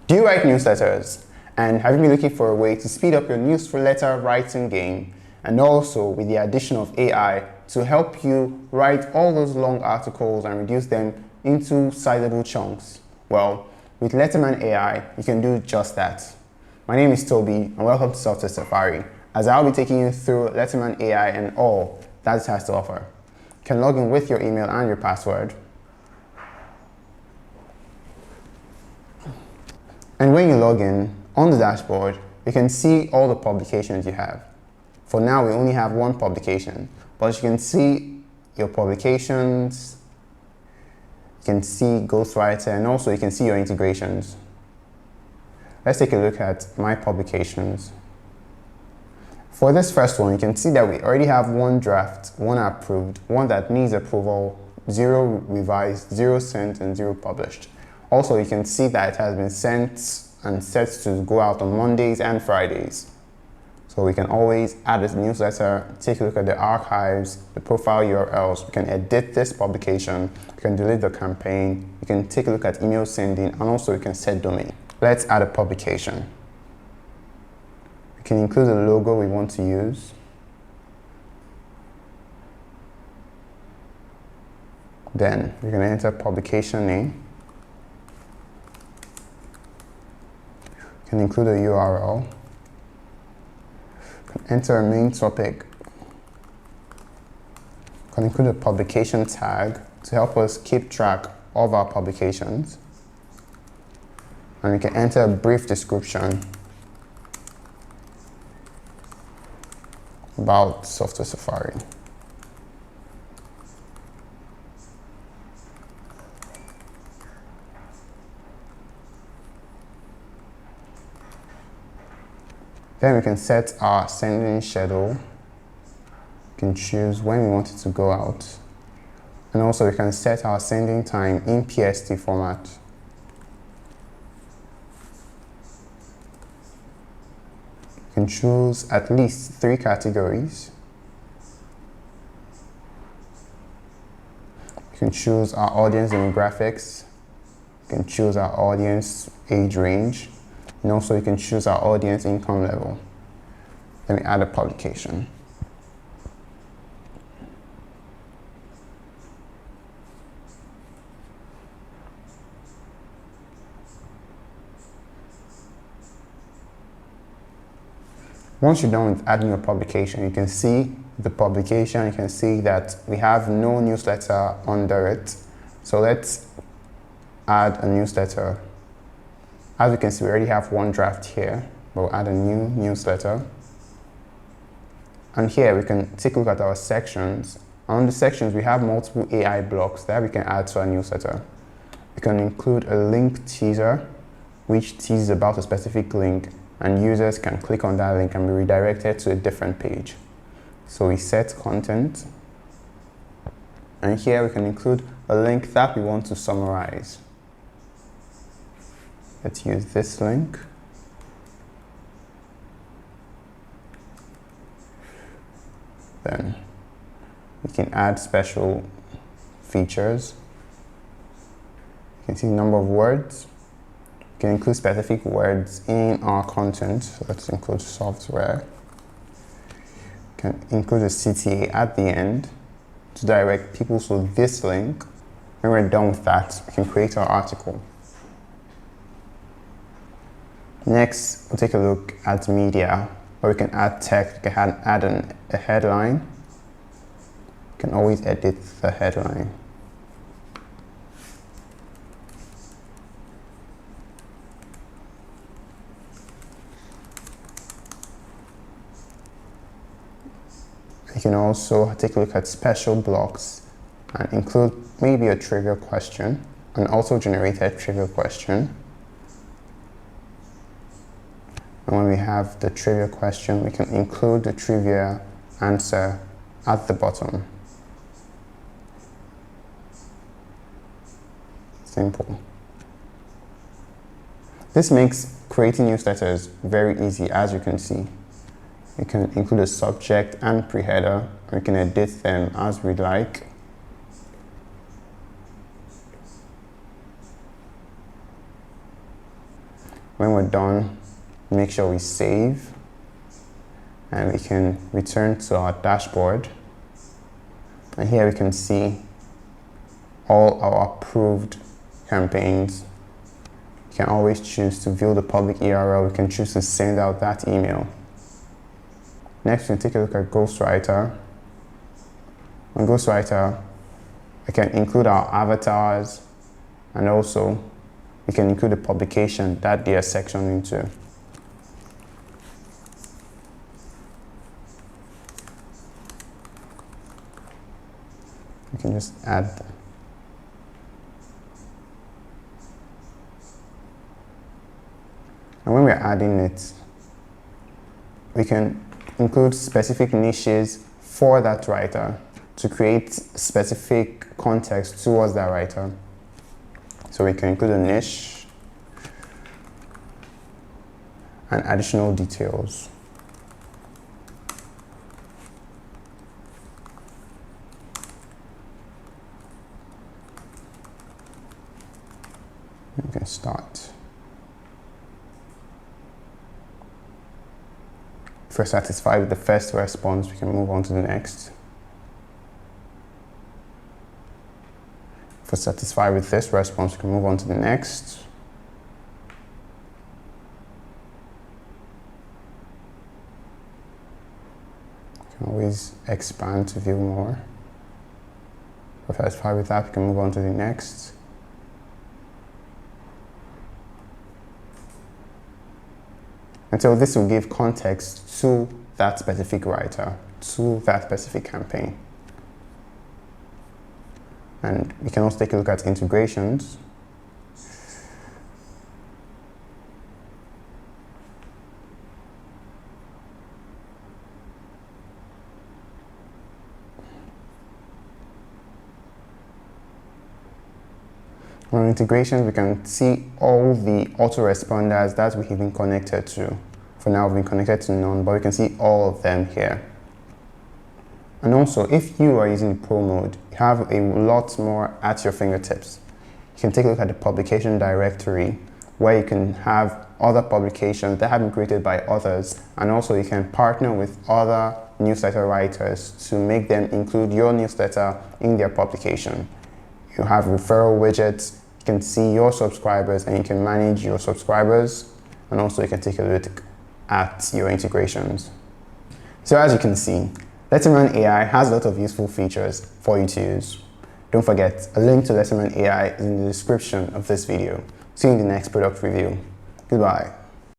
Do you write newsletters? And have you been looking for a way to speed up your newsletter writing game? And also with the addition of AI to help you write all those long articles and reduce them into sizable chunks? Well, with Letterman AI, you can do just that. My name is Toby and welcome to Software Safari, as I'll be taking you through Letterman AI and all that it has to offer. You can log in with your email and your password. And when you log in, on the dashboard, you can see all the publications you have. For now, we only have one publication, but you can see your publications, you can see Ghostwriter, and also you can see your integrations. Let's take a look at my publications. For this first one, you can see that we already have one draft, one approved, one that needs approval, 0 revised, 0 sent, and 0 published. Also, you can see that it has been sent and set to go out on Mondays and Fridays. So we can always add a newsletter, take a look at the archives, the profile URLs. We can edit this publication, we can delete the campaign, you can take a look at email sending, and also you can set domain. Let's add a publication. We can include the logo we want to use. Then we're going to enter publication name. You can include a URL. You can enter a main topic. You can include a publication tag to help us keep track of our publications. And we can enter a brief description about Software Safari. Then we can set our sending schedule. We can choose when we want it to go out. And also we can set our sending time in PST format. We can choose at least 3 categories. We can choose our audience demographics. We can choose our audience age range. And also you can choose our audience income level. Let me add a publication. Once you're done with adding your publication, you can see the publication, you can see that we have no newsletter under it. So let's add a newsletter. As you can see, we already have one draft here. We'll add a new newsletter. And here we can take a look at our sections. On the sections, we have multiple AI blocks that we can add to our newsletter. We can include a link teaser, which teases about a specific link, and users can click on that link and be redirected to a different page. So we set content. And here we can include a link that we want to summarize. Let's use this link. Then we can add special features. You can see the number of words. We can include specific words in our content. So let's include software. We can include a CTA at the end to direct people to this link. When we're done with that, we can create our article. Next, we'll take a look at media, where we can add text, we can add a headline. You can always edit the headline. You can also take a look at special blocks and include maybe a trivia question, an auto-generated trivia question. And when we have the trivia question, we can include the trivia answer at the bottom. Simple. This makes creating newsletters very easy, as you can see. We can include a subject and pre-header. We can edit them as we'd like. When we're done, make sure we save, and we can return to our dashboard. And here we can see all our approved campaigns. You can always choose to view the public URL. We can choose to send out that email. Next, we can take a look at Ghostwriter. On Ghostwriter, we can include our avatars, and also we can include the publication that they are sectioned into. We can just add. And when we're adding it, we can include specific niches for that writer to create specific context towards that writer. So we can include a niche and additional details. We can start. If we're satisfied with the first response, we can move on to the next. If we're satisfied with this response, we can move on to the next. You can always expand to view more. If we're satisfied with that, we can move on to the next. And so this will give context to that specific writer, to that specific campaign. And we can also take a look at integrations. On integrations, we can see all the autoresponders that we have been connected to. For now, we've been connected to none, but we can see all of them here. And also, if you are using Pro mode, you have a lot more at your fingertips. You can take a look at the publication directory, where you can have other publications that have been created by others, and also you can partner with other newsletter writers to make them include your newsletter in their publication. You have referral widgets, you can see your subscribers, and you can manage your subscribers, and also you can take a look at your integrations. So as you can see, Letterman AI has a lot of useful features for you to use. Don't forget, a link to Letterman AI is in the description of this video. See you in the next product review. Goodbye.